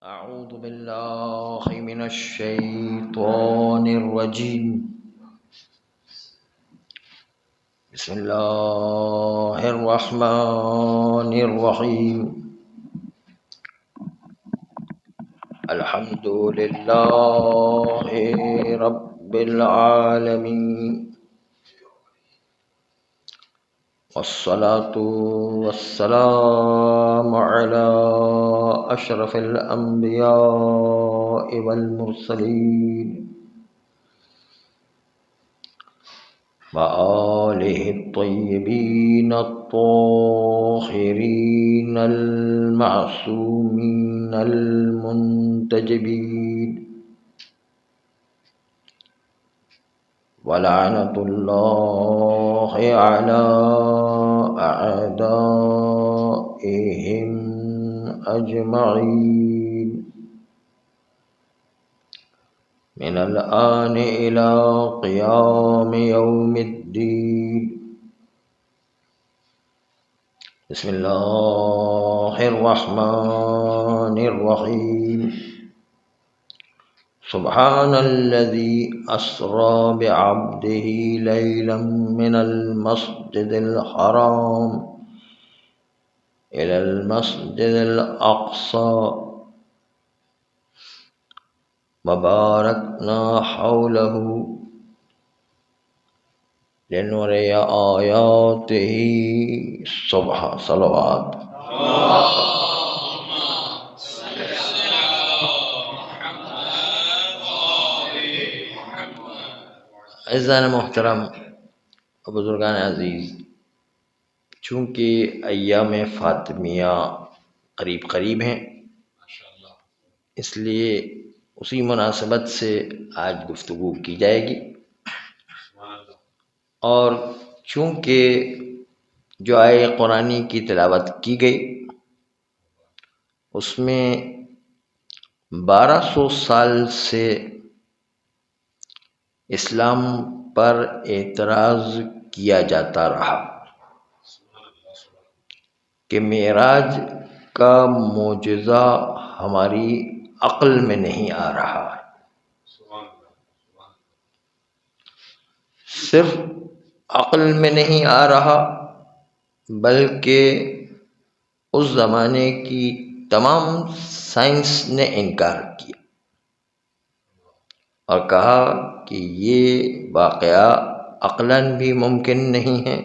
أعوذ بالله من الشيطان الرجيم. بسم الله الرحمن الرحيم. الحمد لله رب العالمين، والصلاة والسلام على أشرف الأنبياء والمرسلين وآله الطيبين الطاهرين المعصومين المنتجبين، ولعنة الله على أعدائهم أجمعين من الآن إلى قيام يوم الدين. بسم الله الرحمن الرحيم. سبحان الذي أسرى بعبده ليلا من المسجد الحرام إلى المسجد الأقصى وباركنا حوله لنري آياته. صلوات. عزیزان محترم و بزرگان عزیز، چونکہ ایام فاطمیہ قریب قریب ہیں، اس لیے اسی مناسبت سے آج گفتگو کی جائے گی. اور چونکہ جو آیہ قرآنی کی تلاوت کی گئی اس میں 1200 سال سے اسلام پر اعتراض کیا جاتا رہا کہ معراج کا معجزہ ہماری عقل میں نہیں آ رہا ہے. صرف عقل میں نہیں آ رہا بلکہ اس زمانے کی تمام سائنس نے انکار کیا اور کہا کہ یہ واقعہ عقلاً بھی ممکن نہیں ہے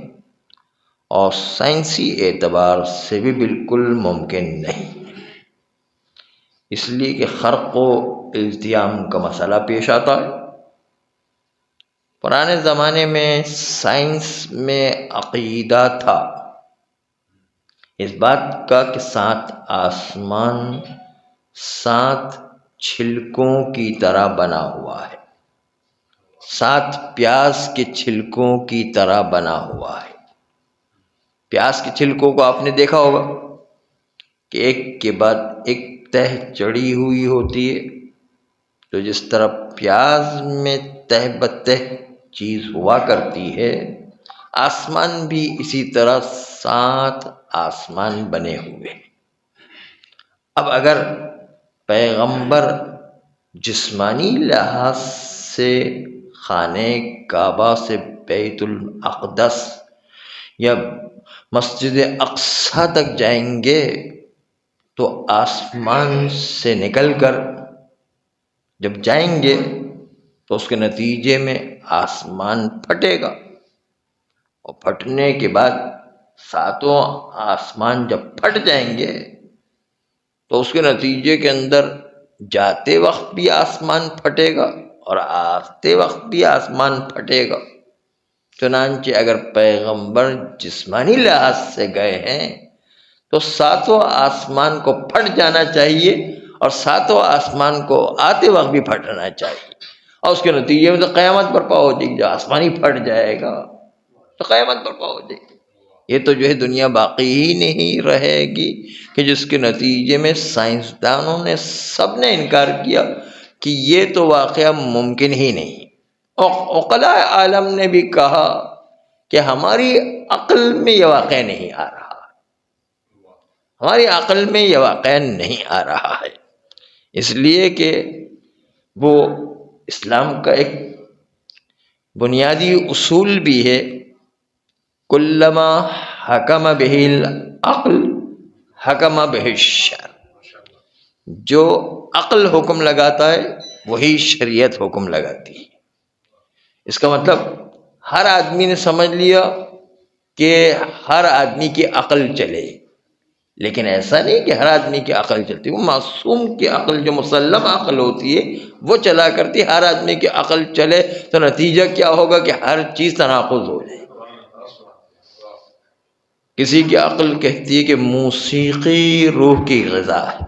اور سائنسی اعتبار سے بھی بالکل ممکن نہیں، اس لیے کہ خرق و التیام کا مسئلہ پیش آتا ہے. پرانے زمانے میں سائنس میں عقیدہ تھا اس بات کا کہ 7 آسمان 7 چھلکوں کی طرح بنا ہوا ہے، 7 پیاز کے چھلکوں کی طرح بنا ہوا ہے. پیاز کے چھلکوں کو آپ نے دیکھا ہوگا کہ ایک کے بعد ایک تہ چڑھی ہوئی ہوتی ہے، تو جس طرح پیاز میں تہ بتہ چیز ہوا کرتی ہے، آسمان بھی اسی طرح 7 آسمان بنے ہوئے. اب اگر پیغمبر جسمانی لحاظ سے خانہ کعبہ سے بیت المقدس یا مسجد اقصی تک جائیں گے تو آسمان سے نکل کر جب جائیں گے تو اس کے نتیجے میں آسمان پھٹے گا، اور پھٹنے کے بعد 7 آسمان جب پھٹ جائیں گے تو اس کے نتیجے کے اندر جاتے وقت بھی آسمان پھٹے گا اور آتے وقت بھی آسمان پھٹے گا. چنانچہ اگر پیغمبر جسمانی لحاظ سے گئے ہیں تو 7 آسمان کو پھٹ جانا چاہیے اور 7 آسمان کو آتے وقت بھی پھٹنا چاہیے، اور اس کے نتیجے میں تو قیامت برپا ہو جائے گی. جو آسمان ہی پھٹ جائے گا تو قیامت برپا ہو جائے گی. یہ تو جو ہے دنیا باقی ہی نہیں رہے گی کہ جس کے نتیجے میں سائنسدانوں نے سب نے انکار کیا کہ یہ تو واقعہ ممکن ہی نہیں. عقلاء عالم نے بھی کہا کہ ہماری عقل میں یہ واقعہ نہیں آ رہا، ہماری عقل میں یہ واقعہ نہیں آ رہا ہے. اس لیے کہ وہ اسلام کا ایک بنیادی اصول بھی ہے، کلما حکم بہ العقل حکم بہ الشرع، جو عقل حکم لگاتا ہے وہی شریعت حکم لگاتی ہے۔ اس کا مطلب ہر آدمی نے سمجھ لیا کہ ہر آدمی کی عقل چلے، لیکن ایسا نہیں کہ ہر آدمی کی عقل چلتی، وہ معصوم کی عقل جو مسلم عقل ہوتی ہے وہ چلا کرتی۔ ہر آدمی کی عقل چلے تو نتیجہ کیا ہوگا کہ ہر چیز تناقض ہو جائے۔ کسی کی عقل کہتی ہے کہ موسیقی روح کی غذا ہے،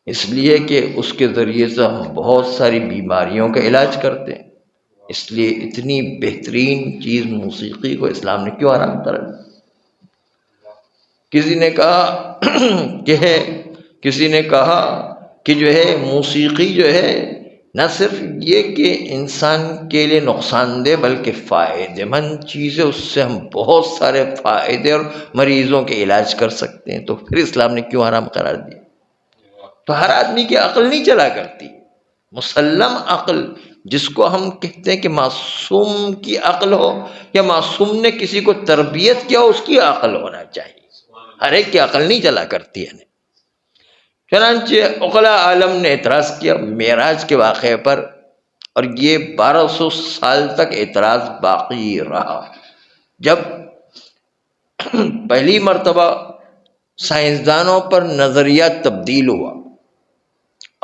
اس لیے کہ اس کے ذریعے سے ہم بہت ساری بیماریوں کا علاج کرتے ہیں، اس لیے اتنی بہترین چیز موسیقی کو اسلام نے کیوں حرام کرا؟ کسی نے کہا کہ جو ہے موسیقی جو ہے نہ صرف یہ کہ انسان کے لیے نقصان دہ بلکہ فائدہ مند چیز ہے، اس سے ہم بہت سارے فائدے اور مریضوں کے علاج کر سکتے ہیں، تو پھر اسلام نے کیوں حرام قرار دیا؟ تو ہر آدمی کی عقل نہیں چلا کرتی، مسلم عقل جس کو ہم کہتے ہیں کہ معصوم کی عقل ہو یا معصوم نے کسی کو تربیت کیا اس کی عقل ہونا چاہیے، ہر ایک کی عقل نہیں چلا کرتی ہے۔ چنانچہ عقلاء عالم نے اعتراض کیا معراج کے واقعے پر، اور یہ 1200 سال تک اعتراض باقی رہا۔ جب پہلی مرتبہ سائنسدانوں پر نظریہ تبدیل ہوا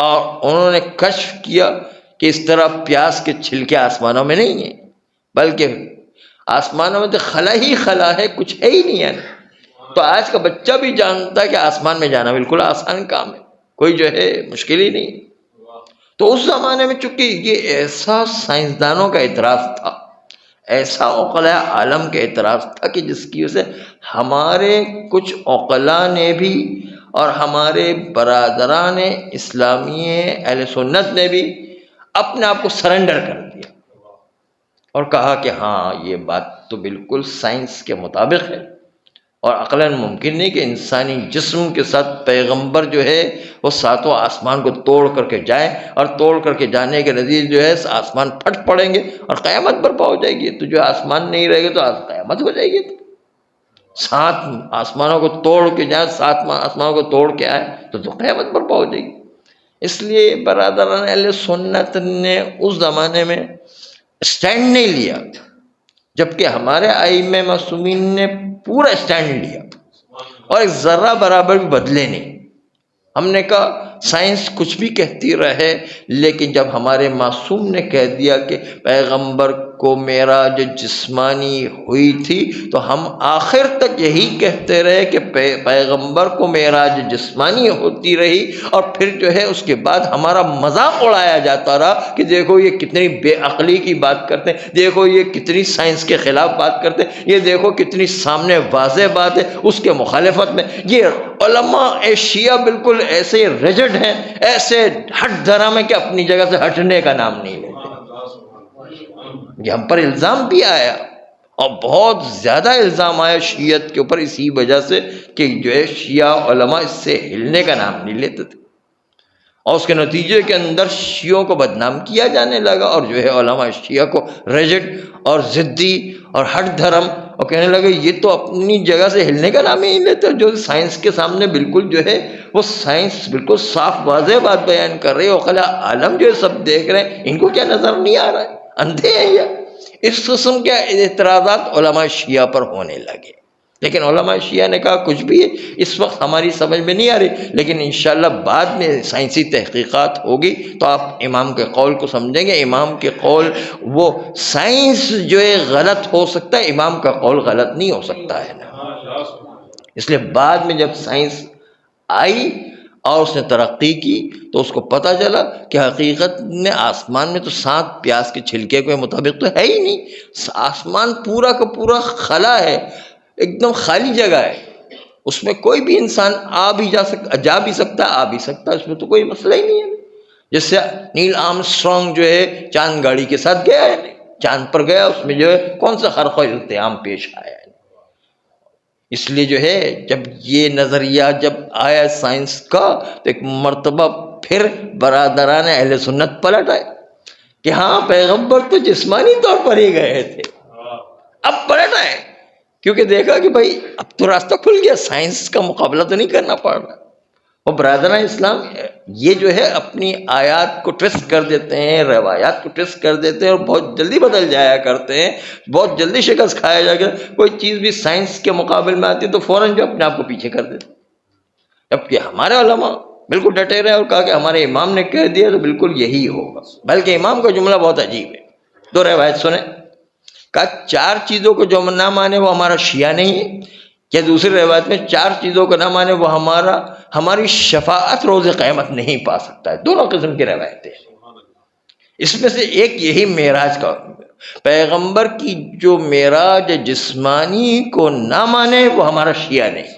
اور انہوں نے کشف کیا کہ اس طرح پیاز کے چھلکے آسمانوں میں نہیں ہیں، بلکہ آسمانوں میں تو خلا ہی خلا ہے، کچھ ہے ہی نہیں ہے۔ تو آج کا بچہ بھی جانتا ہے کہ آسمان میں جانا بالکل آسان کام ہے، کوئی جو ہے مشکل ہی نہیں۔ تو اس زمانے میں چونکہ یہ ایسا سائنسدانوں کا اعتراض تھا، ایسا عقلاء عالم کا اعتراض تھا کہ جس کی وجہ سے ہمارے کچھ عقلاء نے بھی اور ہمارے برادران اسلامی اہل سنت نے بھی اپنے آپ کو سرنڈر کر دیا اور کہا کہ ہاں یہ بات تو بالکل سائنس کے مطابق ہے، اور عقلاً ممکن نہیں کہ انسانی جسم کے ساتھ پیغمبر جو ہے وہ ساتوں آسمان کو توڑ کر کے جائے، اور توڑ کر کے جانے کے نتیجے جو ہے آسمان پھٹ پڑیں گے اور قیامت برپا ہو جائے گی۔ تو جو آسمان نہیں رہے گا تو قیامت ہو جائے گی۔ 7 آسمانوں کو توڑ کے جائے، 7 آسمانوں کو توڑ کے آئے تو قیامت برپا ہو جائے گی۔ اس لیے برادران اہل سنت نے اس زمانے میں اسٹینڈ نہیں لیا، جبکہ ہمارے ائمہ معصومین نے پورا اسٹینڈ لیا اور ایک ذرہ برابر بھی بدلے نہیں۔ ہم نے کہا سائنس کچھ بھی کہتی رہے، لیکن جب ہمارے معصوم نے کہہ دیا کہ پیغمبر کو معراج جسمانی ہوئی تھی تو ہم آخر تک یہی کہتے رہے کہ پیغمبر کو معراج جسمانی ہوتی رہی، اور پھر جو ہے اس کے بعد ہمارا مذاق اڑایا جاتا رہا کہ دیکھو یہ کتنی بے عقلی کی بات کرتے ہیں، دیکھو یہ کتنی سائنس کے خلاف بات کرتے ہیں، یہ دیکھو کتنی سامنے واضح بات ہے اس کے مخالفت میں۔ یہ علماء شیعہ بالکل ایسے ریجڈ ہیں، ایسے ہٹ دھرم ہے کہ اپنی جگہ سے ہٹنے کا نام نہیں لیتے۔ یہ ہم پر الزام بھی آیا، اور بہت زیادہ الزام آیا شیعت کے اوپر اسی وجہ سے کہ جو ہے شیعہ علماء اس سے ہلنے کا نام نہیں لیتے تھے، اور اس کے نتیجے کے اندر شیعوں کو بدنام کیا جانے لگا، اور جو ہے علماء شیعہ کو ریجڈ اور ضدی اور ہٹ دھرم، اور کہنے لگے یہ تو اپنی جگہ سے ہلنے کا نام ہی نہیں لیتے، جو سائنس کے سامنے بالکل جو ہے وہ سائنس بالکل صاف واضح بات بیان کر رہے، عقلاء عالم جو ہے سب دیکھ رہے ہیں، ان کو کیا نظر نہیں آ رہا ہے؟ اندھے ہیں یا؟ اس قسم کے اعتراضات علماء شیعہ پر ہونے لگے، لیکن علماء شیعہ نے کہا کچھ بھی ہے اس وقت ہماری سمجھ میں نہیں آ رہی، لیکن انشاءاللہ بعد میں سائنسی تحقیقات ہوگی تو آپ امام کے قول کو سمجھیں گے۔ امام کے قول وہ سائنس جو ہے غلط ہو سکتا ہے، امام کا قول غلط نہیں ہو سکتا ہے نا۔ اس لیے بعد میں جب سائنس آئی اور اس نے ترقی کی تو اس کو پتہ چلا کہ حقیقت میں آسمان میں تو 7 پیاز کے چھلکے کے مطابق تو ہے ہی نہیں، آسمان پورا کا پورا خلا ہے، ایک دم خالی جگہ ہے، اس میں کوئی بھی انسان جا بھی سکتا آ بھی سکتا، اس میں تو کوئی مسئلہ ہی نہیں ہے۔ جیسے نیل آرمسٹرانگ جو ہے چاند گاڑی کے ساتھ گیا ہے، چاند پر گیا، اس میں جو ہے کون سا خرق و التیام پیش آیا ہے؟ اس لیے جو ہے جب یہ نظریہ جب آیا سائنس کا تو ایک مرتبہ پھر برادران اہل سنت پلٹ آئے کہ ہاں پیغمبر تو جسمانی طور پر ہی گئے تھے، اب پلٹ آئے کیونکہ دیکھا کہ بھائی اب تو راستہ کھل گیا، سائنس کا مقابلہ تو نہیں کرنا پڑ رہا۔ اور برادران اسلام یہ جو ہے اپنی آیات کو ٹویسٹ کر دیتے ہیں، روایات کو ٹویسٹ کر دیتے ہیں اور بہت جلدی بدل جایا کرتے ہیں، بہت جلدی شکست کھایا جا کر کوئی چیز بھی سائنس کے مقابل میں آتی ہے تو فوراً جو اپنے آپ کو پیچھے کر دیتے ہیں۔ جبکہ ہمارے علماء بالکل ڈٹے رہے اور کہا کہ ہمارے امام نے کہہ دیا تو بالکل یہی ہوگا، بلکہ امام کا جملہ بہت عجیب ہے، دو روایت سنیں، کہا 4 چیزوں کو جو نہ مانے وہ ہمارا شیعہ نہیں ہے، کہ دوسری روایت میں 4 چیزوں کو نہ مانے وہ ہماری شفاعت روز قیامت نہیں پا سکتا ہے۔ دونوں قسم کی روایتیں، اس میں سے ایک یہی معراج کا، پیغمبر کی جو معراج جسمانی کو نہ مانے وہ ہمارا شیعہ نہیں،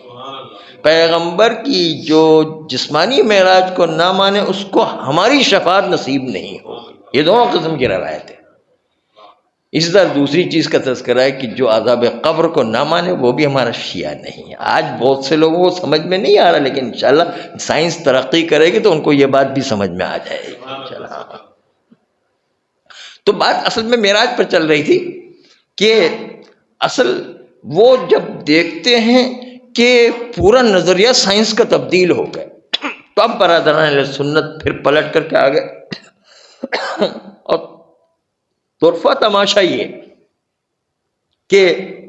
پیغمبر کی جو جسمانی معراج کو نہ مانے اس کو ہماری شفاعت نصیب نہیں ہوگی۔ یہ دونوں قسم کی روایتیں۔ اسی طرح دوسری چیز کا تذکرہ ہے کہ جو عذاب قبر کو نہ مانے وہ بھی ہمارا شیعہ نہیں ہے۔ آج بہت سے لوگوں کو سمجھ میں نہیں آ رہا، لیکن انشاءاللہ سائنس ترقی کرے گی تو ان کو یہ بات بھی سمجھ میں آ جائے گی انشاءاللہ۔ تو بات اصل میں معراج پر چل رہی تھی کہ اصل وہ جب دیکھتے ہیں کہ پورا نظریہ سائنس کا تبدیل ہو گیا تو اب برادران اہل سنت پھر پلٹ کر کے آ گئے اور طرفہ تماشا یہ کہ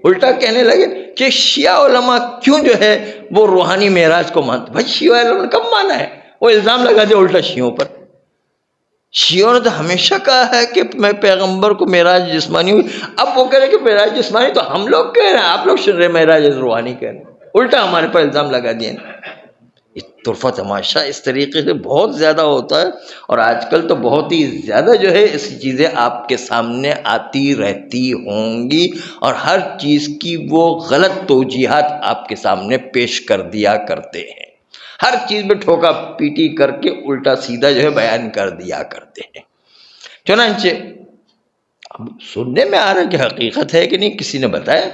الٹا کہنے لگے کہ شیعہ علماء کیوں جو ہے وہ روحانی معراج کو مانتے۔ بھائی شیعہ علماء نے کب مانا ہے؟ وہ الزام لگا دیا الٹا شیعوں پر۔ شیعوں نے تو ہمیشہ کہا ہے کہ میں پیغمبر کو معراج جسمانی ہوئی، اب وہ کہہ رہے کہ معراج جسمانی تو ہم لوگ کہہ رہے ہیں، آپ لوگ سن رہے معراج روحانی کہہ رہے ہیں، الٹا ہمارے پر الزام لگا دیا۔ طرفہ تماشا اس طریقے سے بہت زیادہ ہوتا ہے، اور آج کل تو بہت ہی زیادہ جو ہے ایسی چیزیں آپ کے سامنے آتی رہتی ہوں گی، اور ہر چیز کی وہ غلط توجیہات آپ کے سامنے پیش کر دیا کرتے ہیں، ہر چیز میں ٹھوکا پیٹی کر کے الٹا سیدھا جو ہے بیان کر دیا کرتے ہیں۔ چنانچہ اب سننے میں آ رہا ہے کہ حقیقت ہے کہ نہیں، کسی نے بتایا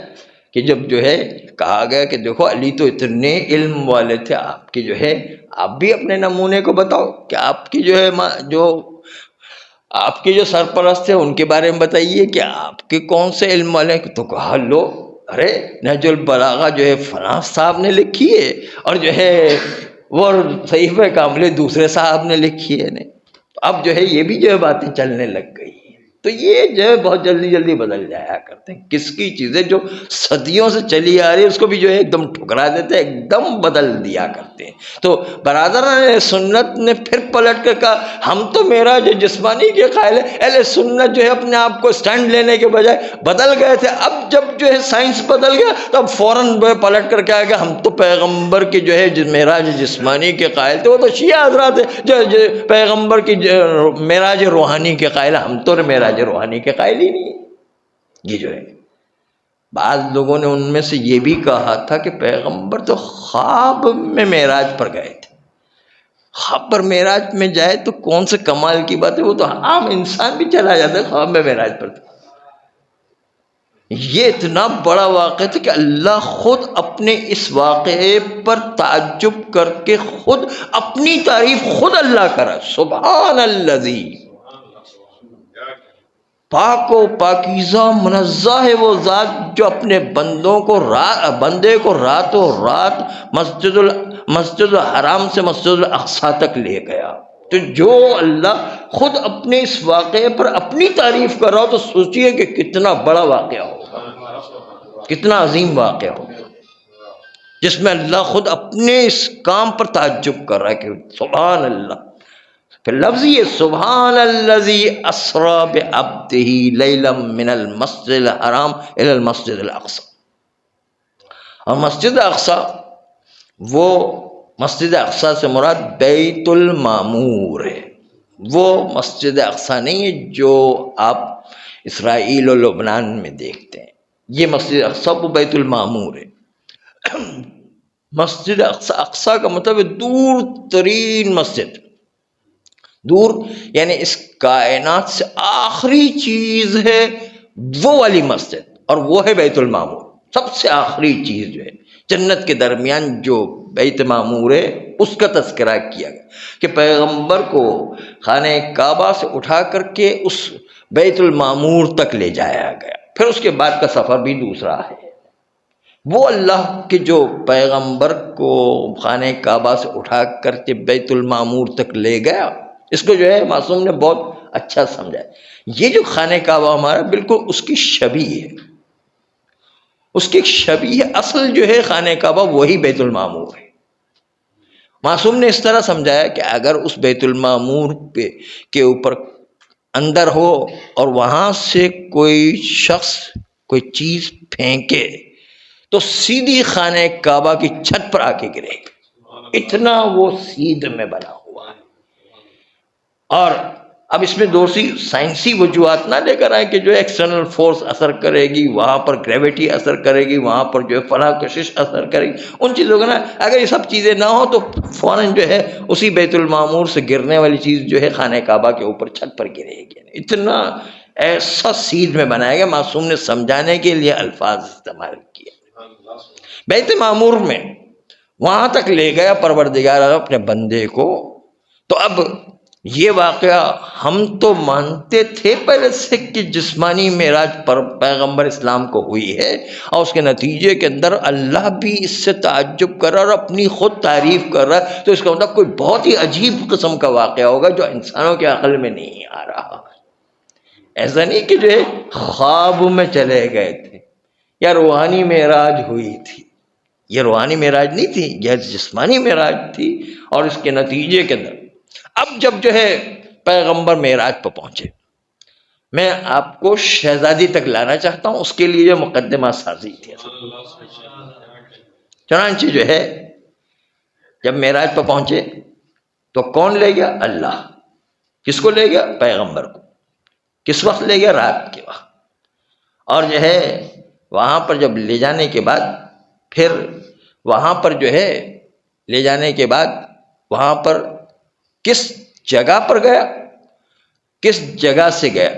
کہ جب جو ہے کہا گیا کہ دیکھو علی تو اتنے علم والے تھے، آپ کی جو ہے آپ بھی اپنے نمونے کو بتاؤ کہ آپ کی جو ہے جو آپ کے جو سرپرست ہیں ان کے بارے میں بتائیے کہ آپ کے کون سے علم والے ہیں۔ تو کہا لو ارے نہج البلاغہ جو ہے فلاں صاحب نے لکھی ہے، اور جو ہے وہ صحیفہ کاملہ دوسرے صاحب نے لکھی ہے۔ نہیں اب جو ہے یہ بھی جو ہے باتیں چلنے لگ گئی ہیں، تو یہ جو ہے بہت جلدی جلدی بدل جایا کرتے ہیں۔ کس کی چیزیں جو صدیوں سے چلی آ رہی ہے اس کو بھی جو ہے ایک دم ٹھکرا دیتے ہیں، ایک دم بدل دیا کرتے ہیں۔ تو برادران سنت نے پھر پلٹ کر کہا ہم تو معراج جسمانی کے قائل ہیں۔ اہل سنت جو ہے اپنے آپ کو سٹینڈ لینے کے بجائے بدل گئے تھے، اب جب جو ہے سائنس بدل گیا تو اب فوراً پلٹ کر کے آ گیا ہم تو پیغمبر کی جو ہے معراج جسمانی کے قائل تھے، وہ تو شیعہ حضرات ہیں جو پیغمبر کی معراج روحانی کے قائل، ہم تو معراج روحانی کے قائل ہی نہیں۔ یہ جو ہے بعض لوگوں نے ان میں سے یہ بھی کہا تھا کہ پیغمبر تو خواب میں معراج پر گئے تھے، خواب پر معراج میں جائے تو کون سے کمال کی بات ہے، وہ تو عام انسان بھی چلا جاتا ہے خواب میں معراج پر۔ یہ اتنا بڑا واقعہ تھا کہ اللہ خود اپنے اس واقعے پر تعجب کر کے خود اپنی تعریف خود اللہ کرا، سبحان الذی، پاک و پاکیزہ منزہ ہے وہ ذات جو اپنے بندے کو راتوں رات مسجد الحرام سے مسجد الاقصیٰ تک لے گیا۔ تو جو اللہ خود اپنے اس واقعے پر اپنی تعریف کر رہا ہو تو سوچئے کہ کتنا بڑا واقعہ ہوگا، کتنا عظیم واقعہ ہوگا، جس میں اللہ خود اپنے اس کام پر تعجب کر رہا ہے کہ سبحان اللہ۔ پھر لفظ یہ سبحان الذی اسری بعبدہ لیلا من المسجد الحرام الی المسجد الاقصی، اور مسجد اقصی، وہ مسجد اقصی سے مراد بیت المعمور ہے، وہ مسجد اقصی نہیں ہے جو آپ اسرائیل و لبنان میں دیکھتے ہیں، یہ مسجد اقصی وہ بیت المعمور ہے۔ مسجد اقصی کا مطلب ہے دور ترین مسجد، دور یعنی اس کائنات سے آخری چیز ہے وہ والی مسجد، اور وہ ہے بیت المعمور، سب سے آخری چیز جو ہے جنت کے درمیان جو بیت معمور ہے اس کا تذکرہ کیا گیا کہ پیغمبر کو خانہ کعبہ سے اٹھا کر کے اس بیت المعمور تک لے جایا گیا، پھر اس کے بعد کا سفر بھی دوسرا ہے۔ وہ اللہ کے جو پیغمبر کو خانہ کعبہ سے اٹھا کر کے بیت المعمور تک لے گیا، اس کو جو ہے معصوم نے بہت اچھا سمجھا۔ یہ جو خانہ کعبہ ہمارا بالکل اس کی شبیہ ہے، اس کی ایک شبیہ اصل جو ہے خانہ کعبہ وہی بیت المعمور ہے۔ معصوم نے اس طرح سمجھایا کہ اگر اس بیت المعمور کے اوپر اندر ہو اور وہاں سے کوئی شخص کوئی چیز پھینکے تو سیدھی خانہ کعبہ کی چھت پر آ کے گرے گا، اتنا وہ سیدھ میں بنا ہوا ہے۔ اور اب اس میں دوسری سائنسی وجوہات نہ لے کر آئے کہ جو ایکسٹرنل فورس اثر کرے گی، وہاں پر گریویٹی اثر کرے گی، وہاں پر جو ہے فلاں کشش اثر کرے گی، ان چیزوں کا نا اگر یہ سب چیزیں نہ ہوں تو فوراً جو ہے اسی بیت المعمور سے گرنے والی چیز جو ہے خانہ کعبہ کے اوپر چھت پر گرے گی۔ اتنا ایسا سیدھ میں بنایا گیا، معصوم نے سمجھانے کے لیے الفاظ استعمال کیے۔ بیت معمور میں وہاں تک لے گیا پروردگار اپنے بندے کو۔ تو اب یہ واقعہ ہم تو مانتے تھے پہلے سے کہ جسمانی معراج پر پیغمبر اسلام کو ہوئی ہے، اور اس کے نتیجے کے اندر اللہ بھی اس سے تعجب کر رہا اور اپنی خود تعریف کر رہا ہے، تو اس کا مطلب کوئی بہت ہی عجیب قسم کا واقعہ ہوگا جو انسانوں کے عقل میں نہیں آ رہا۔ ایسا نہیں کہ جو ہے خواب میں چلے گئے تھے یا روحانی معراج ہوئی تھی، یہ روحانی معراج نہیں تھی، یہ جسمانی معراج تھی۔ اور اس کے نتیجے کے اندر اب جب جو ہے پیغمبر معراج پہ پہنچے، میں آپ کو شہزادی تک لانا چاہتا ہوں، اس کے لیے جو مقدمہ سازی تھی۔ چنانچہ جو ہے جب معراج پہ پہنچے تو کون لے گیا؟ اللہ۔ کس کو لے گیا؟ پیغمبر کو۔ کس وقت لے گیا؟ رات کے وقت۔ اور جو ہے وہاں پر جب لے جانے کے بعد پھر وہاں پر جو ہے لے جانے کے بعد وہاں پر کس جگہ پر گیا؟ کس جگہ سے گیا؟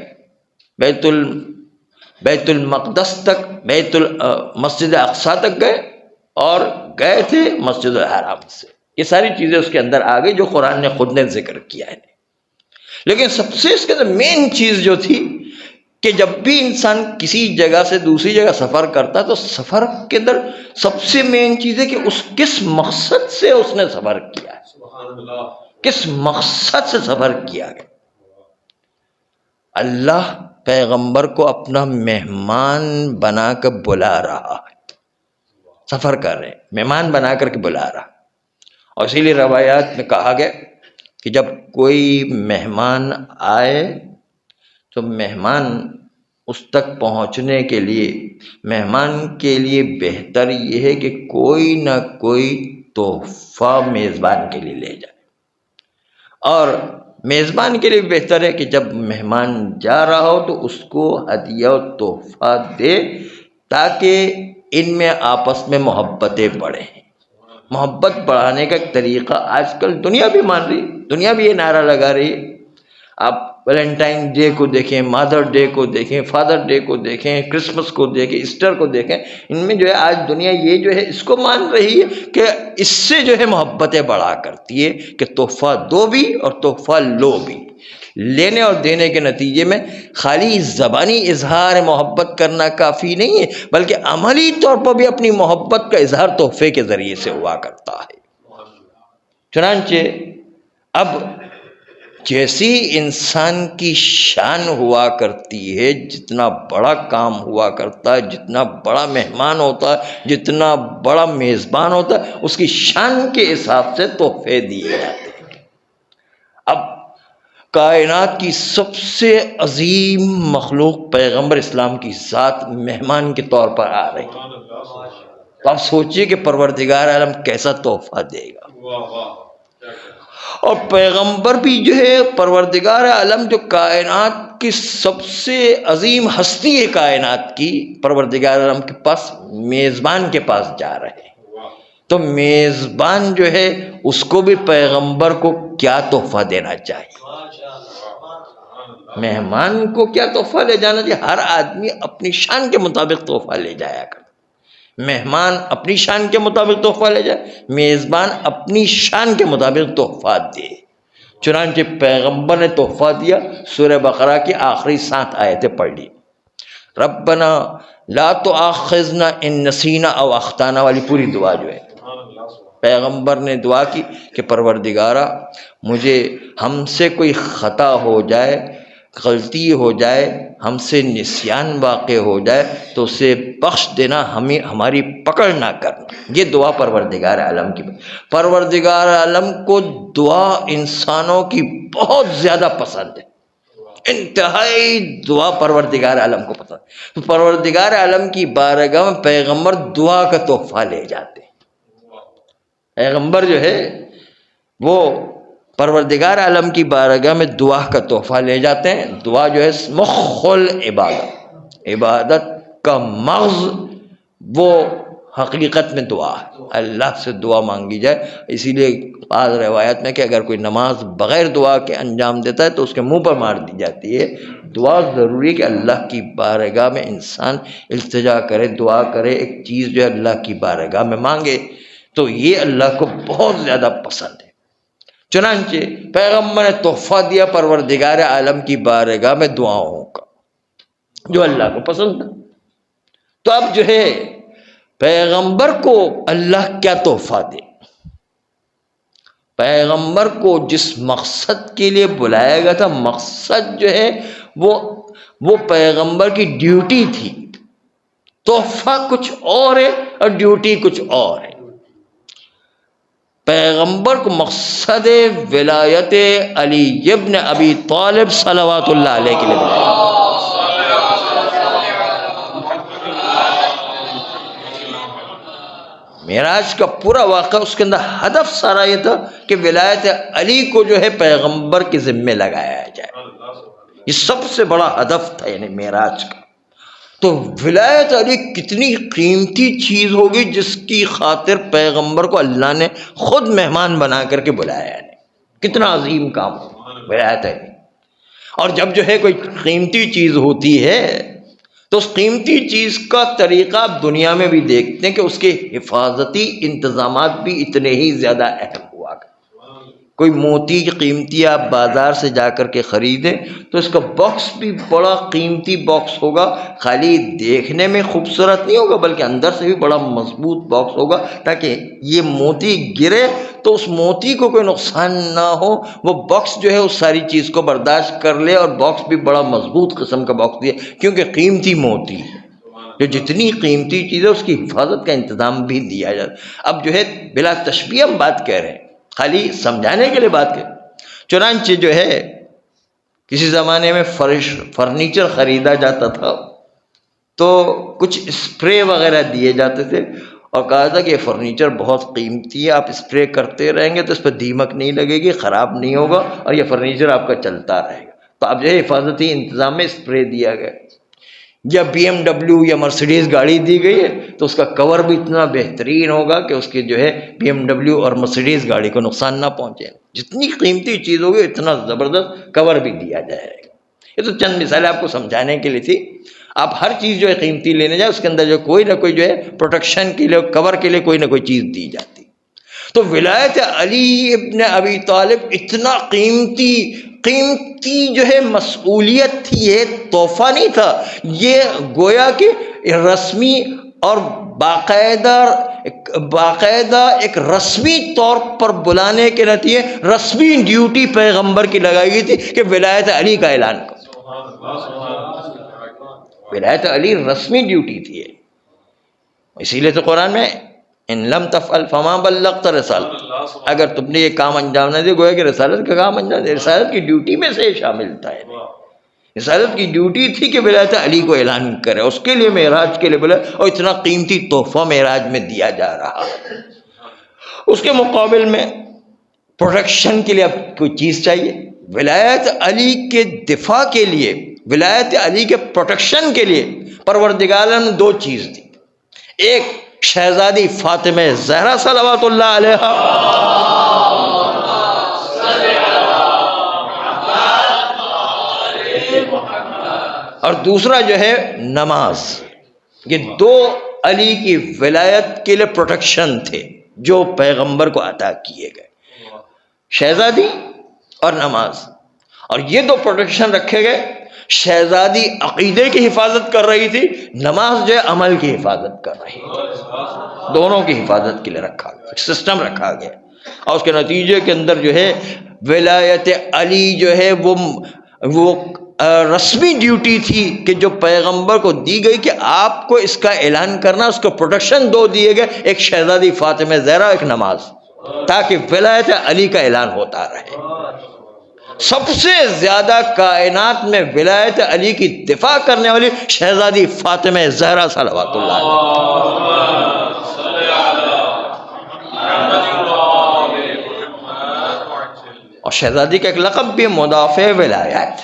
بیت المقدس تک، مسجد اقصی تک گئے، اور گئے تھے مسجد الحرام سے۔ یہ ساری چیزیں اس کے اندر آ گئی جو قرآن نے خود نے ذکر کیا ہے۔ لیکن سب سے اس کے اندر مین چیز جو تھی کہ جب بھی انسان کسی جگہ سے دوسری جگہ سفر کرتا تو سفر کے اندر سب سے مین چیز ہے کہ اس کس مقصد سے اس نے سفر کیا ہے، کس مقصد سے سفر کیا گیا۔ اللہ پیغمبر کو اپنا مہمان بنا کر بلا رہا ہے، سفر کر رہے ہیں، مہمان بنا کر کے بلا رہا۔ اور اسی لیے روایات میں کہا گیا کہ جب کوئی مہمان آئے تو مہمان اس تک پہنچنے کے لیے مہمان کے لیے بہتر یہ ہے کہ کوئی نہ کوئی تحفہ میزبان کے لیے لے جائے، اور میزبان کے لیے بہتر ہے کہ جب مہمان جا رہا ہو تو اس کو ہدیہ و تحفہ دے تاکہ ان میں آپس میں محبتیں بڑھیں۔ محبت بڑھانے کا ایک طریقہ آج کل دنیا بھی مان رہی، دنیا بھی یہ نعرہ لگا رہی ہے۔ آپ ویلنٹائن ڈے کو دیکھیں، مادر ڈے کو دیکھیں، فادر ڈے کو دیکھیں، کرسمس کو دیکھیں، ایسٹر کو دیکھیں، ان میں جو ہے آج دنیا یہ جو ہے اس کو مان رہی ہے کہ اس سے جو ہے محبتیں بڑھا کرتی ہے کہ تحفہ دو بھی اور تحفہ لو بھی۔ لینے اور دینے کے نتیجے میں خالی زبانی اظہار محبت کرنا کافی نہیں ہے، بلکہ عملی طور پر بھی اپنی محبت کا اظہار تحفے کے ذریعے سے ہوا کرتا ہے۔ چنانچہ اب جیسی انسان کی شان ہوا کرتی ہے، جتنا بڑا کام ہوا کرتا ہے، جتنا بڑا مہمان ہوتا ہے، جتنا بڑا میزبان ہوتا ہے، اس کی شان کے حساب سے تحفے دیے جاتے ہیں۔ اب کائنات کی سب سے عظیم مخلوق پیغمبر اسلام کی ذات مہمان کے طور پر آ رہی ہے، تو آپ سوچئے کہ پروردگار عالم کیسا تحفہ دے گا۔ اور پیغمبر بھی جو ہے پروردگار عالم جو کائنات کی سب سے عظیم ہستی ہے کائنات کی، پروردگار عالم کے پاس میزبان کے پاس جا رہے ہیں، تو میزبان جو ہے اس کو بھی پیغمبر کو کیا تحفہ دینا چاہیے؟ مہمان کو کیا تحفہ لے جانا چاہیے؟ ہر آدمی اپنی شان کے مطابق تحفہ لے جایا کر۔ مہمان اپنی شان کے مطابق تحفہ لے جائے، میزبان اپنی شان کے مطابق تحفات دے۔ چنانچہ پیغمبر نے تحفہ دیا، سورہ بقرہ کی آخری 7 آیتیں پڑھ لی۔ ربنا لا تؤاخذنا ان نسینا او اخطانا والی پوری دعا جو ہے پیغمبر نے دعا کی کہ پروردگارا مجھے ہم سے کوئی خطا ہو جائے، غلطی ہو جائے، ہم سے نسیان واقع ہو جائے تو اسے بخش دینا، ہمیں ہماری پکڑ نہ کرنا۔ یہ دعا پروردگار عالم کی، پروردگار عالم کو دعا انسانوں کی بہت زیادہ پسند ہے، انتہائی دعا پروردگار عالم کو پسند ہے۔ تو پروردگار عالم کی بارگاہ میں پیغمبر دعا کا تحفہ لے جاتے ہیں۔ پیغمبر جو ہے وہ پروردگار عالم کی بارگاہ میں دعا کا تحفہ لے جاتے ہیں۔ دعا جو ہے مخ العبادت، عبادت کا مغز وہ حقیقت میں دعا ہے، اللہ سے دعا مانگی جائے۔ اسی لیے بعض روایات میں کہ اگر کوئی نماز بغیر دعا کے انجام دیتا ہے تو اس کے منہ پر مار دی جاتی ہے۔ دعا ضروری کہ اللہ کی بارگاہ میں انسان التجا کرے، دعا کرے، ایک چیز جو ہے اللہ کی بارگاہ میں مانگے، تو یہ اللہ کو بہت زیادہ پسند ہے۔ چنانچہ پیغمبر نے تحفہ دیا پروردگار عالم کی بارگاہ میں دعاؤں کا، جو اللہ کو پسند ہے۔ تو اب جو ہے پیغمبر کو اللہ کیا تحفہ دے؟ پیغمبر کو جس مقصد کے لیے بلایا گیا تھا، مقصد جو ہے وہ پیغمبر کی ڈیوٹی تھی۔ تحفہ کچھ اور ہے اور ڈیوٹی کچھ اور ہے۔ پیغمبر کو مقصد ولایت علی ابن ابی طالب صلوات اللہ علیہ کے لیے بلایا۔ معراج کا پورا واقعہ اس کے اندر ہدف سارا یہ تھا کہ ولایت علی کو جو ہے پیغمبر کے ذمے لگایا جائے، یہ سب سے بڑا ہدف تھا یعنی معراج کا۔ تو ولایت علی کتنی قیمتی چیز ہوگی جس کی خاطر پیغمبر کو اللہ نے خود مہمان بنا کر کے بلایا ہے، کتنا عظیم کام ہو ولایت علی۔ اور جب جو ہے کوئی قیمتی چیز ہوتی ہے تو اس قیمتی چیز کا طریقہ آپ دنیا میں بھی دیکھتے ہیں کہ اس کے حفاظتی انتظامات بھی اتنے ہی زیادہ اہم ہوا کرتے۔ کوئی موتی قیمتی آپ بازار سے جا کر کے خریدیں تو اس کا باکس بھی بڑا قیمتی باکس ہوگا، خالی دیکھنے میں خوبصورت نہیں ہوگا بلکہ اندر سے بھی بڑا مضبوط باکس ہوگا، تاکہ یہ موتی گرے تو اس موتی کو کوئی نقصان نہ ہو، وہ باکس جو ہے اس ساری چیز کو برداشت کر لے، اور باکس بھی بڑا مضبوط قسم کا باکس دیا کیونکہ قیمتی موتی ہے۔ جو جتنی قیمتی چیز ہے اس کی حفاظت کا انتظام بھی دیا جاتا۔ اب جو ہے بلا تشبیہ ہم بات کہہ رہے ہیں، خالی سمجھانے کے لیے بات کریں۔ چنانچہ جو ہے کسی زمانے میں فرنیچر خریدا جاتا تھا تو کچھ اسپرے وغیرہ دیے جاتے تھے اور کہا تھا کہ یہ فرنیچر بہت قیمتی ہے، آپ اسپرے کرتے رہیں گے تو اس پہ دیمک نہیں لگے گی، خراب نہیں ہوگا اور یہ فرنیچر آپ کا چلتا رہے گا۔ تو اب جو ہے حفاظتی انتظام میں اسپرے دیا گیا، یا بی ایم ڈبلیو یا مرسیڈیز گاڑی دی گئی ہے تو اس کا کور بھی اتنا بہترین ہوگا کہ اس کی جو ہے بی ایم ڈبلیو اور مرسیڈیز گاڑی کو نقصان نہ پہنچے۔ جتنی قیمتی چیز ہوگی اتنا زبردست کور بھی دیا جائے گا۔ یہ تو چند مثالیں آپ کو سمجھانے کے لیے تھی۔ آپ ہر چیز جو ہے قیمتی لینے جائے اس کے اندر جو کوئی نہ کوئی جو ہے پروٹیکشن کے لیے، کور کے لیے کوئی نہ کوئی چیز دی جاتی۔ تو ولایت علی ابن ابی طالب اتنا قیمتی جو ہے مسئولیت تھی، یہ تحفہ نہیں تھا، یہ گویا کہ رسمی اور باقاعدہ ایک رسمی طور پر بلانے کے نتیجے رسمی ڈیوٹی پیغمبر کی لگائی گئی تھی کہ ولایت علی کا اعلان کرو۔ ولایت علی رسمی ڈیوٹی تھی، اسی لیے تو قرآن میں ان لم تفعل فما بلغت رسالت، اگر تم نے یہ کام انجام نہ دیا گویا کہ رسالت کا کام انجام دیا، رسالت کی ڈیوٹی میں سے شامل تھا۔ رسالت کی ڈیوٹی تھی کہ ولایت علی کو اعلان کرے، اس کے لیے معراج کے لیے بولا، اور اتنا قیمتی تحفہ معراج میں دیا جا رہا ہے۔ اس کے مقابل میں پروٹیکشن کے لیے اب کوئی چیز چاہیے۔ ولایت علی کے دفاع کے لیے، ولایت علی کے پروٹیکشن کے لیے پروردگار نے 2 چیز دی۔ ایک شہزادی فاطمہ زہرا صلوات اللہ علیہا، اور دوسرا جو ہے نماز۔ یہ 2 علی کی ولایت کے لیے پروٹیکشن تھے جو پیغمبر کو عطا کیے گئے، شہزادی اور نماز، اور یہ دو پروٹیکشن رکھے گئے۔ شہزادی عقیدے کی حفاظت کر رہی تھی، نماز جو ہے عمل کی حفاظت کر رہی تھی، دونوں کی حفاظت کے لیے رکھا گیا، سسٹم رکھا گیا، اور اس کے نتیجے کے اندر جو ہے ولایت علی جو ہے وہ رسمی ڈیوٹی تھی کہ جو پیغمبر کو دی گئی کہ آپ کو اس کا اعلان کرنا، اس کو پروٹیکشن دو دیے گئے، ایک شہزادی فاطمہ زہرا، ایک نماز، تاکہ ولایت علی کا اعلان ہوتا رہے۔ سب سے زیادہ کائنات میں ولایت علی کی دفاع کرنے والی شہزادی فاطمہ زہرا صلوات اللہ علیہ، اور شہزادی کا ایک لقب بھی مدافع ولایت،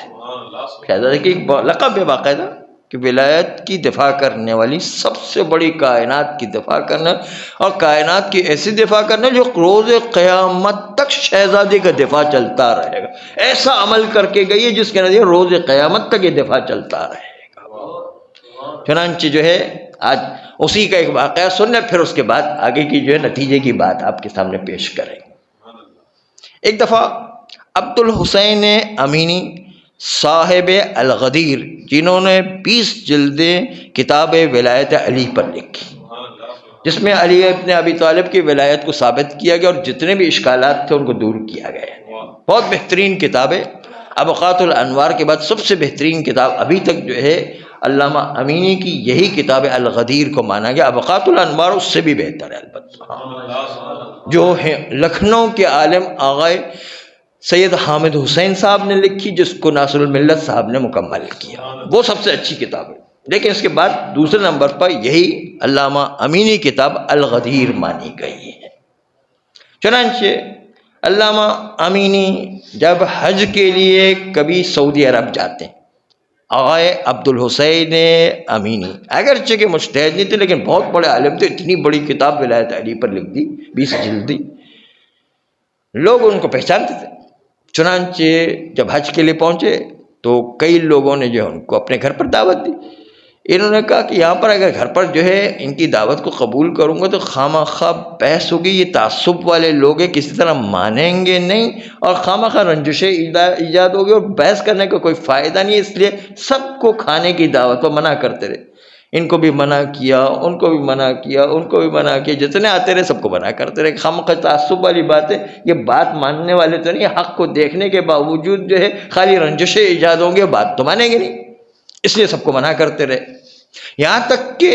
شہزادی کی ایک لقب ہے باقاعدہ کہ ولایت کی دفاع کرنے والی، سب سے بڑی کائنات کی دفاع کرنے، اور کائنات کی ایسی دفاع کرنے جو روز قیامت تک شہزادی کا دفاع چلتا رہے گا، ایسا عمل کر کے گئی ہے جس کے نتیجے روز قیامت تک یہ دفاع چلتا رہے گا۔ چنانچہ جو ہے آج اسی کا ایک واقعہ سننے، پھر اس کے بعد آگے کی جو ہے نتیجے کی بات آپ کے سامنے پیش کریں گے۔ ایک دفعہ عبد الحسین امینی صاحب الغدیر، جنہوں نے 20 جلدیں کتاب ولایت علی پر لکھی، جس میں علی ابن ابی طالب کی ولایت کو ثابت کیا گیا اور جتنے بھی اشکالات تھے ان کو دور کیا گیا، بہت بہترین کتاب ہے۔ ابقات الانوار کے بعد سب سے بہترین کتاب ابھی تک جو ہے علامہ امینی کی یہی کتاب الغدیر کو مانا گیا، ابقات الانوار اس سے بھی بہتر ہے البتہ، جو ہے لکھنؤ کے عالم آغائے سید حامد حسین صاحب نے لکھی، جس کو ناصر الملت صاحب نے مکمل کیا، وہ سب سے اچھی کتاب ہے۔ لیکن اس کے بعد دوسرے نمبر پر یہی علامہ امینی کتاب الغدیر مانی گئی ہے۔ چنانچہ علامہ امینی جب حج کے لیے کبھی سعودی عرب جاتے ہیں، آغائے عبد الحسین امینی اگرچہ کہ مجتہد نہیں تھے لیکن بہت بڑے عالم تھے، اتنی بڑی کتاب ولایت علی پر لکھ دی، 20 جلدی، لوگ ان کو پہچانتے تھے۔ چنانچہ جب حج کے لیے پہنچے تو کئی لوگوں نے جو ہے ان کو اپنے گھر پر دعوت دی۔ انہوں نے کہا کہ یہاں پر اگر گھر پر جو ہے ان کی دعوت کو قبول کروں گا تو خواہ مخواہ بحث ہوگی، یہ تعصب والے لوگ ہیں، کسی طرح مانیں گے نہیں، اور خواہ مخواہ رنجشیں ایجاد ہوگی اور بحث کرنے کا کوئی فائدہ نہیں، اس لیے سب کو کھانے کی دعوت کو منع کرتے رہے۔ ان کو بھی منع کیا، ان کو بھی منع کیا، ان کو بھی منع کیا، جتنے آتے رہے سب کو منع کرتے رہے۔ خواہ مخواہ تعصب والی بات ہے، یہ بات ماننے والے تو نہیں، حق کو دیکھنے کے باوجود جو ہے خالی رنجشیں ایجاد ہوں گے، بات تو مانیں گے نہیں، اس لیے سب کو منع کرتے رہے۔ یہاں تک کہ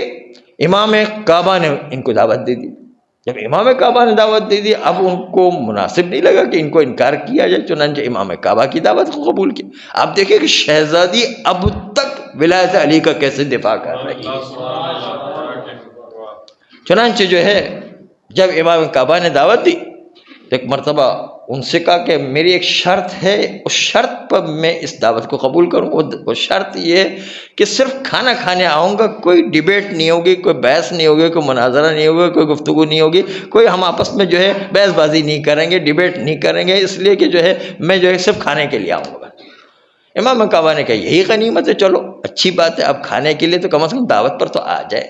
امام کعبہ نے ان کو دعوت دے دی۔ جب امام کعبہ نے دعوت دے دی، اب ان کو مناسب نہیں لگا کہ ان کو انکار کیا جائے، چنانچہ امام کعبہ کی دعوت کو قبول کیا۔ آپ دیکھیں کہ شہزادی اب تک ولایت علی کا کیسے دفاع کر رہی ہے۔ چنانچہ جو ہے جب امام کعبہ نے دعوت دی تو ایک مرتبہ ان سے کہا کہ میری ایک شرط ہے، اس شرط پر میں اس دعوت کو قبول کروں۔ وہ شرط یہ ہے کہ صرف کھانا کھانے آؤں گا، کوئی ڈیبیٹ نہیں ہوگی، کوئی بحث نہیں ہوگی، کوئی مناظرہ نہیں ہوگا، کوئی گفتگو نہیں ہوگی، کوئی ہم آپس میں جو ہے بحث بازی نہیں کریں گے، ڈیبیٹ نہیں کریں گے، اس لیے کہ جو ہے میں جو ہے صرف کھانے کے لیے آؤں گا۔ امام کعبہ نے کہا یہی غنیمت ہے، چلو اچھی بات ہے، اب کھانے کے لیے تو کم از کم دعوت پر تو آ جائے،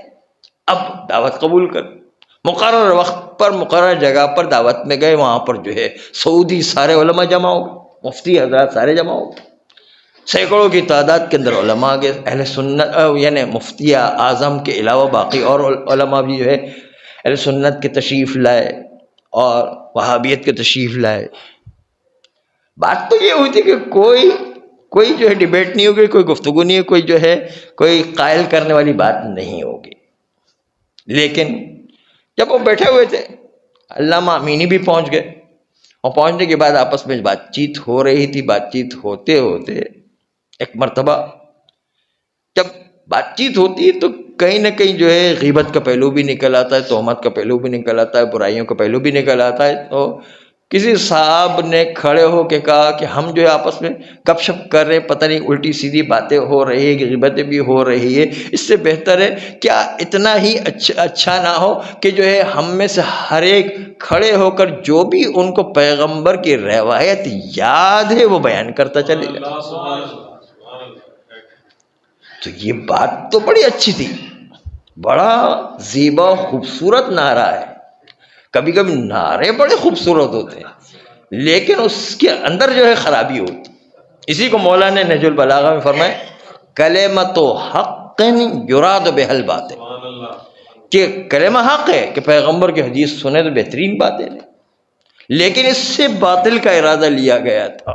اب دعوت قبول کر۔ مقرر وقت پر مقرر جگہ پر دعوت میں گئے، وہاں پر جو ہے سعودی سارے علماء جمع ہو گئے، مفتی حضرات سارے جمع ہو گئے، سینکڑوں کی تعداد کے اندر علماء آ گئے، اہل سنت یعنی مفتی اعظم کے علاوہ باقی اور علماء بھی جو ہے اہل سنت کے تشریف لائے اور وہابیت کے تشریف لائے۔ بات تو یہ ہوئی تھی کہ کوئی جو ہے ڈیبیٹ نہیں ہوگی، کوئی گفتگو نہیں ہے، کوئی جو ہے کوئی قائل کرنے والی بات نہیں ہوگی۔ لیکن جب وہ بیٹھے ہوئے تھے، علامہ امینی بھی پہنچ گئے، اور پہنچنے کے بعد آپس میں بات چیت ہو رہی تھی۔ بات چیت ہوتے ہوتے ایک مرتبہ جب بات چیت ہوتی ہے تو کہیں نہ کہیں جو ہے غیبت کا پہلو بھی نکل آتا ہے، تہمت کا پہلو بھی نکل آتا ہے، برائیوں کا پہلو بھی نکل آتا ہے۔ تو کسی صاحب نے کھڑے ہو کے کہا کہ ہم جو ہے آپس میں گپ شپ کر رہے، پتہ نہیں الٹی سیدھی باتیں ہو رہی ہے، غیبتیں بھی ہو رہی ہے، اس سے بہتر ہے کیا اتنا ہی اچھا نہ ہو کہ جو ہے ہم میں سے ہر ایک کھڑے ہو کر جو بھی ان کو پیغمبر کی روایت یاد ہے وہ بیان کرتا چلے جائے۔ تو یہ بات تو بڑی اچھی تھی، بڑا زیبا خوبصورت نعرہ ہے. کبھی کبھی نعرے بڑے خوبصورت ہوتے ہیں لیکن اس کے اندر جو ہے خرابی ہوتی. اسی کو مولانا نہج البلاغہ میں فرمائے کلمۃ حق یراد بها الباطل، کہ کلمہ حق ہے کہ پیغمبر کی حدیث سنے تو بہترین بات ہے، لیکن اس سے باطل کا ارادہ لیا گیا تھا.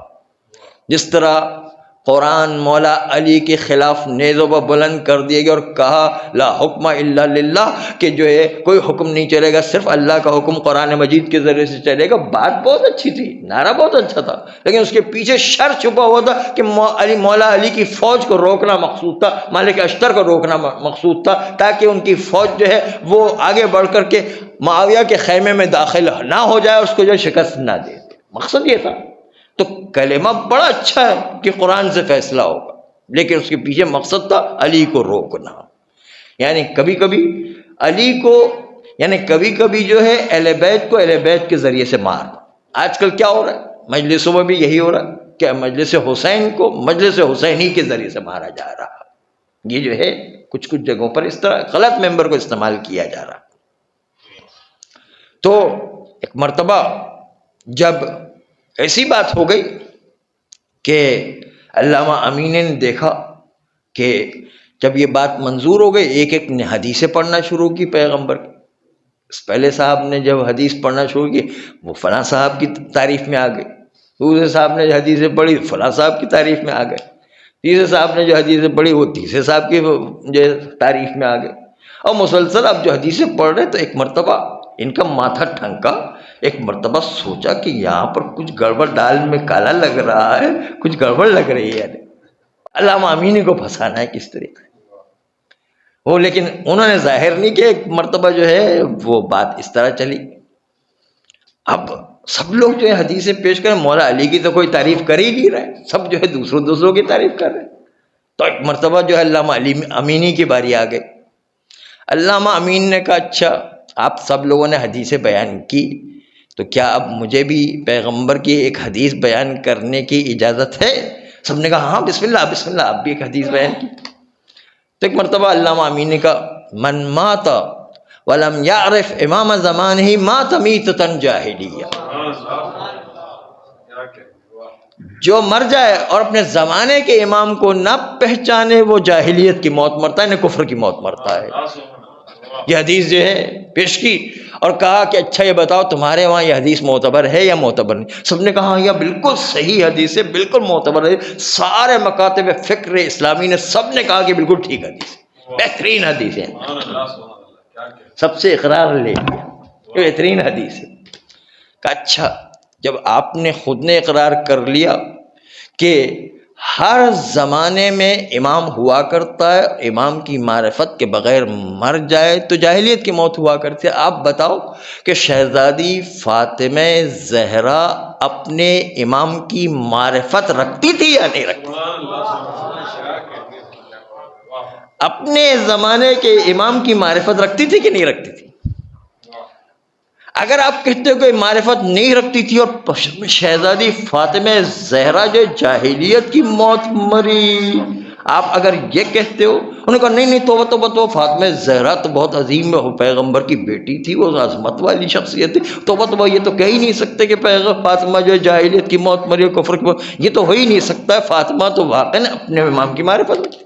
جس طرح قرآن مولا علی کے خلاف نیز و بلند کر دیا گیا اور کہا لا حکم الا للہ، کہ جو ہے کوئی حکم نہیں چلے گا، صرف اللہ کا حکم قرآن مجید کے ذریعے سے چلے گا. بات بہت اچھی تھی، نعرہ بہت اچھا تھا، لیکن اس کے پیچھے شر چھپا ہوا تھا کہ مولا علی کی فوج کو روکنا مقصود تھا، مالک اشتر کو روکنا مقصود تھا، تاکہ ان کی فوج جو ہے وہ آگے بڑھ کر کے معاویہ کے خیمے میں داخل نہ ہو جائے، اس کو جو شکست نہ دے. مقصد یہ تھا. تو کلمہ بڑا اچھا ہے کہ قرآن سے فیصلہ ہوگا، لیکن اس کے پیچھے مقصد تھا علی کو روکنا. یعنی کبھی کبھی علی کو، یعنی کبھی کبھی جو ہے اہل بیت کو اہل بیت کے ذریعے سے مارنا. آج کل کیا ہو رہا ہے مجلسوں میں بھی یہی ہو رہا ہے کہ مجلس حسین کو مجلس حسینی کے ذریعے سے مارا جا رہا ہے. یہ جو ہے کچھ جگہوں پر اس طرح غلط ممبر کو استعمال کیا جا رہا. تو ایک مرتبہ جب ایسی بات ہو گئی کہ علامہ امین نے دیکھا کہ جب یہ بات منظور ہو گئی، ایک ایک نے حدیثیں پڑھنا شروع کی پیغمبر کی. پہلے صاحب نے جب حدیث پڑھنا شروع کی وہ فلاں صاحب کی تعریف میں آ گئے، دوسرے صاحب نے جو حدیثیں پڑھی فلاں صاحب کی تعریف میں آ گئے، تیسرے صاحب نے جو حدیثیں پڑھی وہ تیسرے صاحب کی جو تعریف میں آ گئے. اور مسلسل اب جو حدیثیں پڑھ رہے تو ایک مرتبہ ان کا ماتھا ٹھنکا. ایک مرتبہ سوچا کہ یہاں پر کچھ گڑبڑ، دال میں کالا لگ رہا ہے، کچھ گڑبڑ لگ رہی ہے. علامہ امینی کو پھنسانا ہے کس طریقے وہ، لیکن انہوں نے ظاہر نہیں کیا. ایک مرتبہ جو ہے وہ بات اس طرح چلی. اب سب لوگ جو ہے حدیثیں پیش کریں، مولا علی کی تو کوئی تعریف کر ہی نہیں رہے، سب جو ہے دوسروں کی تعریف کر رہے. تو ایک مرتبہ جو ہے علامہ امینی کی باری آ گئی. علامہ امین نے کہا اچھا آپ سب لوگوں نے حدیثیں بیان کی، تو کیا اب مجھے بھی پیغمبر کی ایک حدیث بیان کرنے کی اجازت ہے؟ سب نے کہا ہاں بسم اللہ بسم اللہ، آپ بھی ایک حدیث بیان کی. تو ایک مرتبہ علامہ امین نے کہا من مات ولم یعرف امام زمانہ مات میتۃ جاہلیہ، جو مر جائے اور اپنے زمانے کے امام کو نہ پہچانے وہ جاہلیت کی موت مرتا ہے، نہ کفر کی موت مرتا ہے. یہ حدیث جو ہے پیش کی اور کہا کہ اچھا یہ بتاؤ تمہارے وہاں یہ حدیث معتبر ہے یا معتبر نہیں؟ سب نے کہا یہ بالکل صحیح حدیث ہے، بالکل معتبر ہے. سارے مکاتب فکر اسلامی نے سب نے کہا کہ بالکل ٹھیک حدیث ہے، بہترین حدیث ہے. سب سے اقرار لے لیا یہ بہترین حدیث ہے. کہ اچھا جب آپ نے خود نے اقرار کر لیا کہ ہر زمانے میں امام ہوا کرتا ہے، امام کی معرفت کے بغیر مر جائے تو جاہلیت کی موت ہوا کرتی ہے، آپ بتاؤ کہ شہزادی فاطمہ زہرا اپنے امام کی معرفت رکھتی تھی یا نہیں رکھتی؟ اپنے زمانے کے امام کی معرفت رکھتی تھی کہ نہیں رکھتی تھی؟ اگر آپ کہتے ہو کہ معرفت نہیں رکھتی تھی اور شہزادی فاطمہ زہرا جو جاہلیت کی موت مری، آپ اگر یہ کہتے ہو، انہوں نے کہا نہیں توبہ فاطمہ زہرا تو بہت عظیم پیغمبر کی بیٹی تھی، وہ عظمت والی شخصیت تھی، توبہ یہ تو کہہ ہی نہیں سکتے کہ فاطمہ جو جاہلیت کی موت مری، کفر کی موت، یہ تو ہو ہی نہیں سکتا ہے. فاطمہ تو واقعاً اپنے امام کی معرفت رکھتی.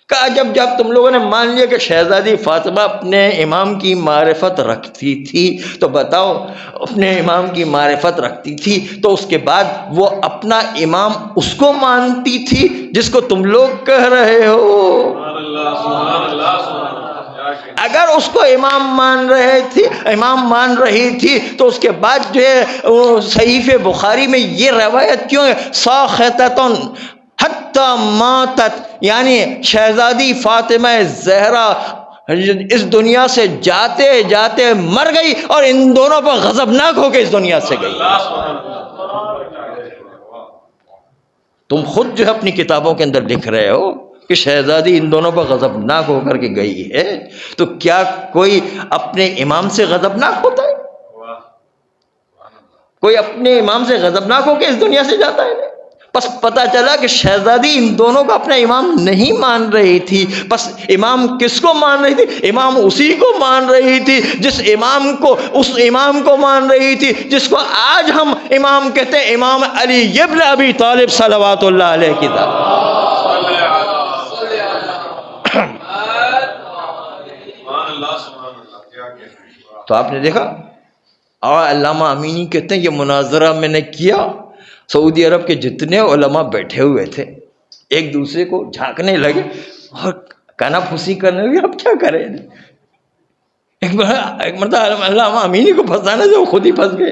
کہا جب تم لوگوں نے مان لیا کہ شہزادی فاطمہ اپنے امام کی معرفت رکھتی تھی، تو بتاؤ اپنے امام کی معرفت رکھتی تھی تو اس کے بعد وہ اپنا امام اس کو مانتی تھی جس کو تم لوگ کہہ رہے ہو؟ اگر اس کو امام مان رہی تھی تو اس کے بعد جو ہے صحیفہ بخاری میں یہ روایت کیوں ہے ساخطۃ حتی ماتت، یعنی شہزادی فاطمہ زہرا اس دنیا سے جاتے جاتے مر گئی اور ان دونوں پر غضبناک ہو کے اس دنیا سے گئی. تم خود جو ہے اپنی کتابوں کے اندر لکھ رہے ہو کہ شہزادی ان دونوں پر غضبناک ہو کر کے گئی ہے، تو کیا کوئی اپنے امام سے غضبناک ہوتا ہے؟ کوئی اپنے امام سے غضبناک ہو کے اس دنیا سے جاتا ہے؟ بس پتہ چلا کہ شہزادی ان دونوں کو اپنا امام نہیں مان رہی تھی. بس امام کس کو مان رہی تھی؟ امام اسی کو مان رہی تھی جس امام کو اس امام کو مان رہی تھی جس کو آج ہم امام کہتے ہیں، امام علی ابن ابی طالب صلوات اللہ علیہ کی ذات. تو آپ نے دیکھا. اور علامہ امینی کہتے ہیں یہ مناظرہ میں نے کیا، سعودی عرب کے جتنے علماء بیٹھے ہوئے تھے ایک دوسرے کو جھانکنے لگے اور کانا پھوسی کرنے لگے. اب کیا کریں؟ ایک مرتبہ علامہ امینی کو پھنسانے سے وہ خود ہی پھنس گئے.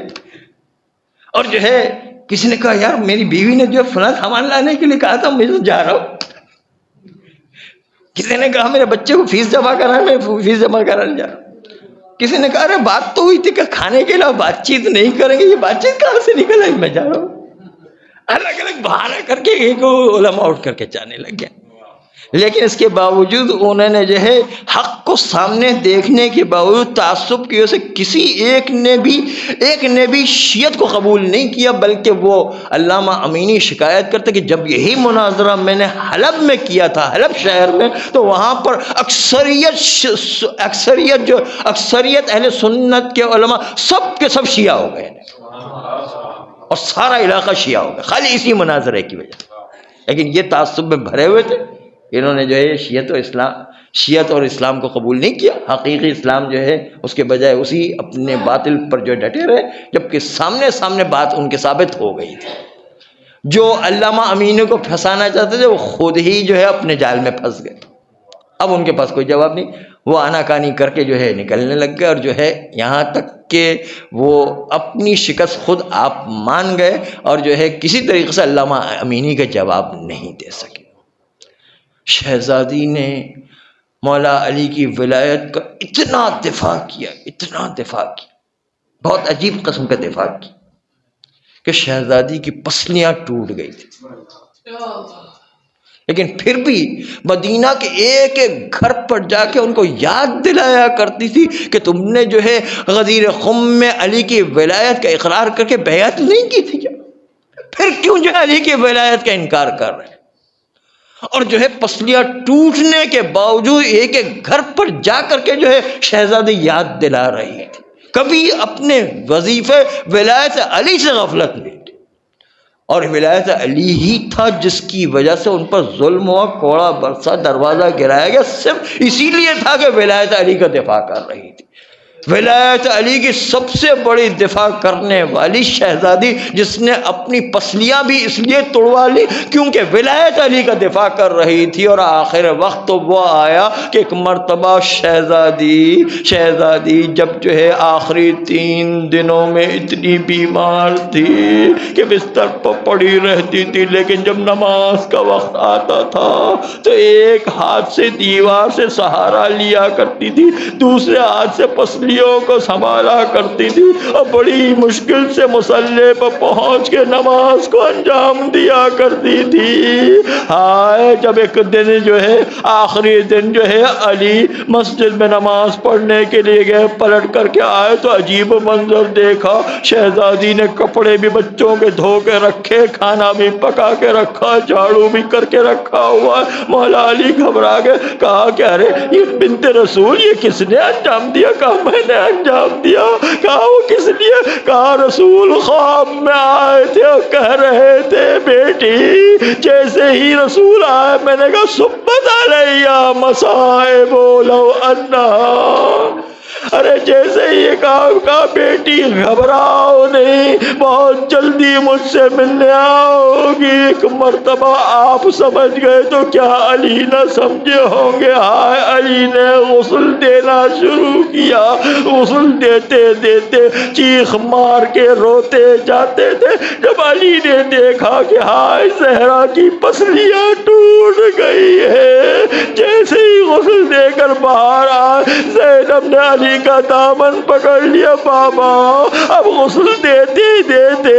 اور جو ہے کسی نے کہا یار میری بیوی نے جو فلاں سامان لانے کے لیے کہا تھا میں تو جا رہا ہوں. کسی نے کہا میرے بچے کو فیس جمع کرا ہے، میں فیس جمع کرانے جا رہا ہوں. کسی نے کہا ارے بات تو ہوئی تھی کہ کھانے کے علاوہ بات چیت نہیں کریں گے، یہ بات چیت کہاں سے نکل آئی، میں جا رہا ہوں. الگ الگ بہانا کر کے ایک علماء اٹھ کر کے جانے لگ گئے. لیکن اس کے باوجود انہوں نے جو ہے حق کو سامنے دیکھنے کے باوجود تعصب کی وجہ سے کسی ایک نے بھی شیعت کو قبول نہیں کیا، بلکہ وہ علامہ امینی شکایت کرتے کہ جب یہی مناظرہ میں نے حلب میں کیا تھا، حلب شہر میں، تو وہاں پر اکثریت اہل سنت کے علماء سب کے سب شیعہ ہو گئے اور سارا علاقہ شیعہ ہو گیا خالی اسی مناظرے کی وجہ سے. لیکن یہ تعصب میں بھرے ہوئے تھے، انہوں نے جو ہے شیعت اور اسلام کو قبول نہیں کیا. حقیقی اسلام جو ہے اس کے بجائے اسی اپنے باطل پر جو ڈٹے رہے، جبکہ سامنے بات ان کے ثابت ہو گئی تھی. جو علامہ امینی کو پھنسانا چاہتے تھے وہ خود ہی جو ہے اپنے جال میں پھنس گئے. اب ان کے پاس کوئی جواب نہیں، وہ آناکانی کر کے جو ہے نکلنے لگ گئے، اور جو ہے یہاں تک کہ وہ اپنی شکست خود آپ مان گئے اور جو ہے کسی طریقے سے علامہ امینی کا جواب نہیں دے سکے. شہزادی نے مولا علی کی ولایت کا اتنا دفاع کیا، بہت عجیب قسم کا دفاع کیا کہ شہزادی کی پسلیاں ٹوٹ گئی تھی. لیکن پھر بھی مدینہ کے ایک ایک گھر پر جا کے ان کو یاد دلایا کرتی تھی کہ تم نے جو ہے غدیر خم میں علی کی ولایت کا اقرار کر کے بیعت نہیں کی تھی کیا؟ پھر کیوں جو ہے علی کی ولایت کا انکار کر رہے ہیں؟ اور جو ہے پسلیاں ٹوٹنے کے باوجود ایک ایک گھر پر جا کر کے جو ہے شہزادی یاد دلا رہی تھی. کبھی اپنے وظیفے ولایت علی سے غفلت نہیں تھی. اور ولایت علی ہی تھا جس کی وجہ سے ان پر ظلم ہوا، کوڑا برسا، دروازہ گرایا گیا، صرف اسی لیے تھا کہ ولایت علی کا دفاع کر رہی تھی. ولایت علی کی سب سے بڑی دفاع کرنے والی شہزادی جس نے اپنی پسلیاں بھی اس لیے توڑوا لی کیونکہ ولایت علی کا دفاع کر رہی تھی. اور آخر وقت تو وہ آیا کہ ایک مرتبہ شہزادی جب جو ہے آخری 3 دنوں میں اتنی بیمار تھی کہ بستر پر پڑی رہتی تھی، لیکن جب نماز کا وقت آتا تھا تو ایک ہاتھ سے دیوار سے سہارا لیا کرتی تھی، دوسرے ہاتھ سے پسلی کو سنبھالا کرتی تھی اور بڑی مشکل سے مصلی پر پہنچ کے نماز کو انجام دیا کرتی تھی. ہائے جب ایک دن جو ہے آخری دن جو ہے علی مسجد میں نماز پڑھنے کے لیے گئے، پلٹ کر کے آئے تو عجیب منظر دیکھا. شہزادی نے کپڑے بھی بچوں کے دھو کے رکھے، کھانا بھی پکا کے رکھا، جھاڑو بھی کر کے رکھا ہوا. مولا علی گھبرا گئے، کہا کہ ارے یہ بنت رسول یہ کس نے انجام دیا؟ کہا میں نے انجام دیا. کہا وہ کس لیے؟ کہا رسول خواب میں آئے تھے اور کہہ رہے تھے بیٹی. جیسے ہی رسول آئے میں نے کہا سبت علیہ مصائب لو انہا. ارے جیسے ہی یہ کہا بیٹی گھبراؤ نہیں، بہت جلدی مجھ سے ملنے آؤ گی. ایک مرتبہ آپ سمجھ گئے تو کیا علی نہ سمجھے ہوں گے؟ ہائے علی نے غسل دینا شروع کیا. غسل دیتے دیتے چیخ مار کے روتے جاتے تھے. جب علی نے دیکھا کہ ہائے زہرا کی پسلیاں ٹوٹ گئی ہے، جیسے ہی غسل دے کر باہر آئے زینب نے علی کا دامن پکڑ لیا. بابا اب غسل دیتے دیتے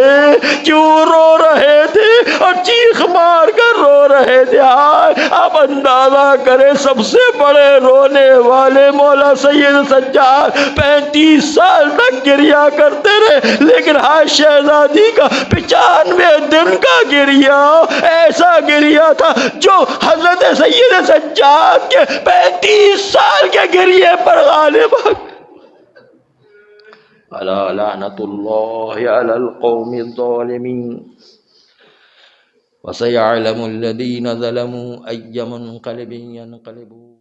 کیوں رو رہے تھے؟ اور چیخ مار کر رو رہے تھے۔ آپ اندازہ کریں سب سے بڑے رونے والے مولا سید سجاد 35 سال تک گریا کرتے رہے، لیکن ہر شہزادی کا 95 دن کا گریا ایسا گریا تھا جو حضرت سید سجاد کے 35 سال کے گریے پر غالب آ گیا۔ الا لعنت اللہ علی القوم الظالمین وسيعلم الذين ظلموا أي منقلب ينقلبون۔